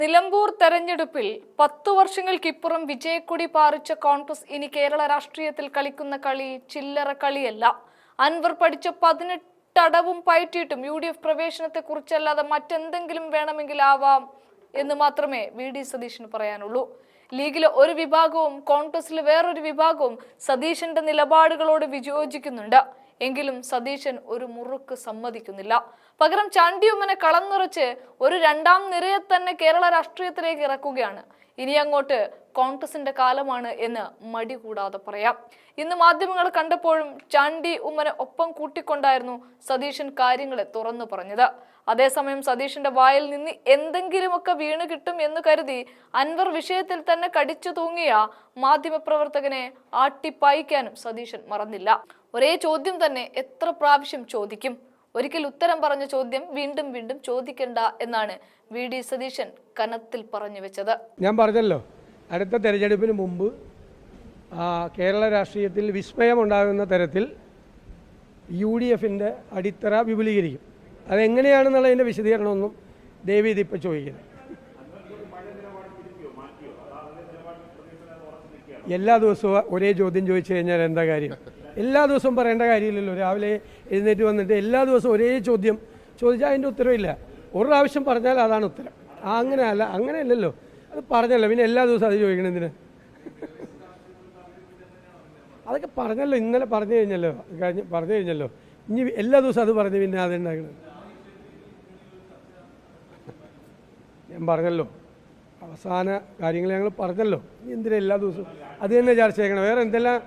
നിലമ്പൂർ തെരഞ്ഞെടുപ്പിൽ 10 വർഷങ്ങൾക്കിപ്പുറം വിജയക്കൊടി പാറിച്ച കോൺഗ്രസ് ഇനി കേരള രാഷ്ട്രീയത്തിൽ കളിക്കുന്ന കളി ചില്ലറ കളിയല്ല. അൻവർ പഠിച്ച 18 അടവും പയറ്റിയിട്ടും UDF പ്രവേശനത്തെക്കുറിച്ചല്ലാതെ മറ്റെന്തെങ്കിലും വേണമെങ്കിൽ ആവാം എന്ന് മാത്രമേ VD സതീശന് പറയാനുള്ളൂ. ലീഗിലെ ഒരു വിഭാഗവും കോൺഗ്രസിലെ വേറൊരു വിഭാഗവും സതീശന്റെ നിലപാടുകളോട് വിയോജിക്കുന്നുണ്ട്. എങ്കിലും സതീശൻ ഒരു മുറുക്ക് സമ്മതിക്കുന്നില്ല. പകരം ചാണ്ടിയുമ്മനെ കളം നിറച്ച് ഒരു രണ്ടാം നിരയെ തന്നെ കേരള രാഷ്ട്രീയത്തിലേക്ക് ഇറക്കുകയാണ്. ഇനി അങ്ങോട്ട് കോൺഗ്രസിന്റെ കാലമാണ് എന്ന് മടി കൂടാതെ പറയാം. ഇന്ന് മാധ്യമങ്ങൾ കണ്ടപ്പോഴും ചാണ്ടി ഉമ്മനെ ഒപ്പം കൂട്ടിക്കൊണ്ടായിരുന്നു സതീശൻ കാര്യങ്ങളെ തുറന്നു പറഞ്ഞത്. അതേസമയം സതീശന്റെ വായിൽ നിന്ന് എന്തെങ്കിലുമൊക്കെ വീണ് കിട്ടും എന്ന് കരുതി അൻവർ വിഷയത്തിൽ തന്നെ കടിച്ചു തൂങ്ങിയ മാധ്യമപ്രവർത്തകനെ ആട്ടിപ്പായിക്കാനും സതീശൻ മറന്നില്ല. ഒരേ ചോദ്യം തന്നെ എത്ര പ്രാവശ്യം ചോദിക്കും? ഒരിക്കൽ ഉത്തരം പറഞ്ഞ ചോദ്യം വീണ്ടും വീണ്ടും ചോദിക്കണ്ട എന്നാണ് VD സതീശൻ കനത്തിൽ പറഞ്ഞു വെച്ചത്. ഞാൻ പറഞ്ഞല്ലോ, അടുത്ത തെരഞ്ഞെടുപ്പിന് മുമ്പ് കേരള രാഷ്ട്രീയത്തിൽ വിസ്മയമുണ്ടാകുന്ന തരത്തിൽ UDFന്റെ അടിത്തറ വിപുലീകരിക്കും. അതെങ്ങനെയാണെന്നുള്ളതിൻ്റെ വിശദീകരണമൊന്നും ദേവി ഇതിപ്പോൾ ചോദിക്കുന്നത്. എല്ലാ ദിവസവും ഒരേ ചോദ്യം ചോദിച്ചു കഴിഞ്ഞാൽ എന്താ കാര്യം? എല്ലാ ദിവസവും പറയേണ്ട കാര്യമില്ലല്ലോ. രാവിലെ എഴുന്നേറ്റ് വന്നിട്ട് എല്ലാ ദിവസവും ഒരേ ചോദ്യം ചോദിച്ചാൽ അതിൻ്റെ ഉത്തരവില്ല. ഒരു പ്രാവശ്യം പറഞ്ഞാൽ അതാണ് ഉത്തരം. അങ്ങനെയല്ലല്ലോ. അത് പറഞ്ഞല്ലോ, പിന്നെ എല്ലാ ദിവസവും അത് ചോദിക്കണെന്തിന്? അതൊക്കെ പറഞ്ഞല്ലോ, ഇന്നലെ പറഞ്ഞു കഴിഞ്ഞല്ലോ. ഇനി എല്ലാ ദിവസവും അത് പറഞ്ഞ് പിന്നെ അതുണ്ടാക്കണത്. ഞാൻ പറഞ്ഞല്ലോ, അവസാന കാര്യങ്ങൾ ഞങ്ങൾ പറഞ്ഞല്ലോ. ഇനി എന്തിനാ എല്ലാ ദിവസവും അത് തന്നെ ചർച്ച ചെയ്യണം? വേറെ എന്തെല്ലാം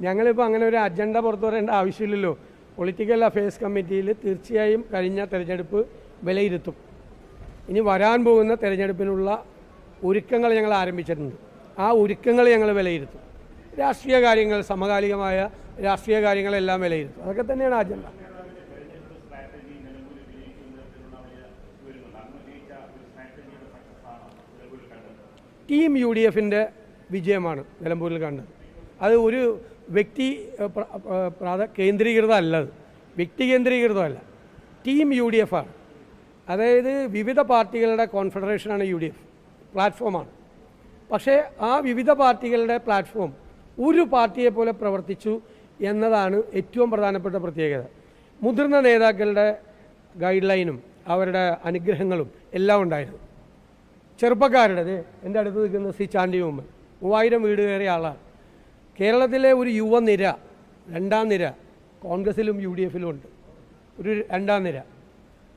ഞങ്ങളിപ്പോൾ അങ്ങനെ ഒരു അജണ്ട പുറത്തു വരേണ്ട ആവശ്യമില്ലല്ലോ. പൊളിറ്റിക്കൽ അഫയേഴ്സ് കമ്മിറ്റിയിൽ തീർച്ചയായും കഴിഞ്ഞ തെരഞ്ഞെടുപ്പ് വിലയിരുത്തും. ഇനി വരാൻ പോകുന്ന തെരഞ്ഞെടുപ്പിനുള്ള ഒരുക്കങ്ങൾ ഞങ്ങൾ ആരംഭിച്ചിട്ടുണ്ട്. ആ ഒരുക്കങ്ങൾ ഞങ്ങൾ വിലയിരുത്തും. രാഷ്ട്രീയ കാര്യങ്ങൾ, സമകാലികമായ രാഷ്ട്രീയ കാര്യങ്ങളെല്ലാം വിലയിരുത്തും. അതൊക്കെ തന്നെയാണ് അജണ്ട. ടീം UDFന്റെ വിജയമാണ് നിലമ്പൂരിൽ കണ്ടത്. അത് ഒരു വ്യക്തി കേന്ദ്രീകൃതമല്ലത്, വ്യക്തി കേന്ദ്രീകൃതമല്ല. ടീം UDF ആണ്. അതായത് വിവിധ പാർട്ടികളുടെ കോൺഫെഡറേഷനാണ് UDF, പ്ലാറ്റ്ഫോമാണ്. പക്ഷേ ആ വിവിധ പാർട്ടികളുടെ പ്ലാറ്റ്ഫോം ഒരു പാർട്ടിയെ പോലെ പ്രവർത്തിച്ചു എന്നതാണ് ഏറ്റവും പ്രധാനപ്പെട്ട പ്രത്യേകത. മുതിർന്ന നേതാക്കളുടെ ഗൈഡ് ലൈനും അവരുടെ അനുഗ്രഹങ്ങളും എല്ലാം ഉണ്ടായിരുന്നു. ചെറുപ്പക്കാരുടേത് എൻ്റെ അടുത്ത് നിൽക്കുന്ന ശ്രീ ചാണ്ടി ഉമ്മൻ 3000 വീട് കയറിയ ആളാണ്. കേരളത്തിലെ ഒരു യുവനിര, രണ്ടാം നിര കോൺഗ്രസിലും UDFലും ഉണ്ട്. ഒരു രണ്ടാം നിര,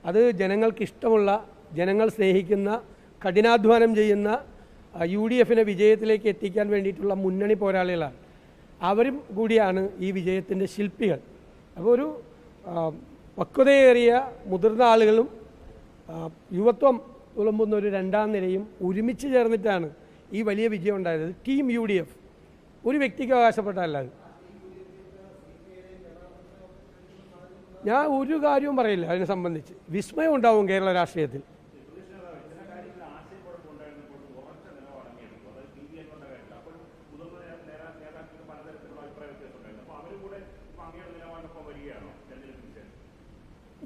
അത് ജനങ്ങൾക്കിഷ്ടമുള്ള, ജനങ്ങൾ സ്നേഹിക്കുന്ന, കഠിനാധ്വാനം ചെയ്യുന്ന UDFനെ വിജയത്തിലേക്ക് എത്തിക്കാൻ വേണ്ടിയിട്ടുള്ള മുന്നണി പോരാളികളാണ്. അവരും കൂടിയാണ് ഈ വിജയത്തിൻ്റെ ശില്പികൾ. അപ്പോൾ ഒരു പക്വതയേറിയ മുതിർന്ന ആളുകളും യുവത്വം തുളുമ്പുന്ന ഒരു രണ്ടാം നിരയും ഒരുമിച്ച് ചേർന്നിട്ടാണ് ഈ വലിയ വിജയം ഉണ്ടായത്. ടീം UDF ഒരു വ്യക്തിക്ക് അവകാശപ്പെട്ടതല്ല. ഞാൻ ഒരു കാര്യവും പറയില്ല അതിനെ സംബന്ധിച്ച്. വിസ്മയം ഉണ്ടാവും കേരള രാഷ്ട്രീയത്തിൽ.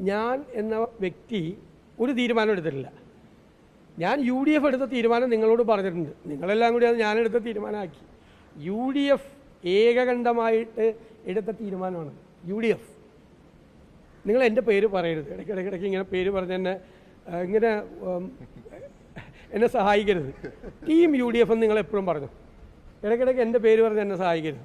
ഞാൻ എന്ന വ്യക്തി ഒരു തീരുമാനം എടുത്തിട്ടില്ല. ഞാൻ UDF എടുത്ത തീരുമാനം നിങ്ങളോട് പറഞ്ഞിട്ടുണ്ട്. നിങ്ങളെല്ലാം കൂടി അത് ഞാനെടുത്ത തീരുമാനമാക്കി. UDF ഏകകണ്ഠമായിട്ട് എടുത്ത തീരുമാനമാണ്. UDF, നിങ്ങൾ എൻ്റെ പേര് പറയരുത്. ഇടയ്ക്കിടയ്ക്ക് ഇങ്ങനെ പേര് പറഞ്ഞ് ഇങ്ങനെ എന്നെ സഹായിക്കരുത്. ടീം UDF എന്ന് നിങ്ങൾ എപ്പോഴും പറഞ്ഞു. ഇടയ്ക്കിടയ്ക്ക് എൻ്റെ പേര് പറഞ്ഞ് എന്നെ സഹായിക്കരുത്.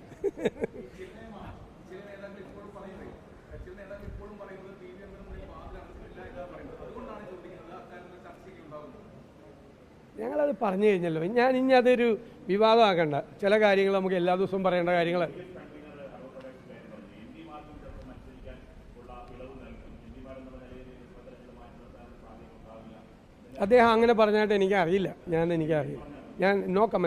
ഞങ്ങളത് പറഞ്ഞു കഴിഞ്ഞല്ലോ. ഇനി അതൊരു വിവാദമാക്കണ്ട. ചില കാര്യങ്ങൾ നമുക്ക് എല്ലാ ദിവസവും പറയേണ്ട കാര്യങ്ങൾ. അദ്ദേഹം അങ്ങനെ പറഞ്ഞായിട്ട് എനിക്കറിയില്ല. എനിക്കറിയില്ല. ഞാൻ നോ കമന്റ്.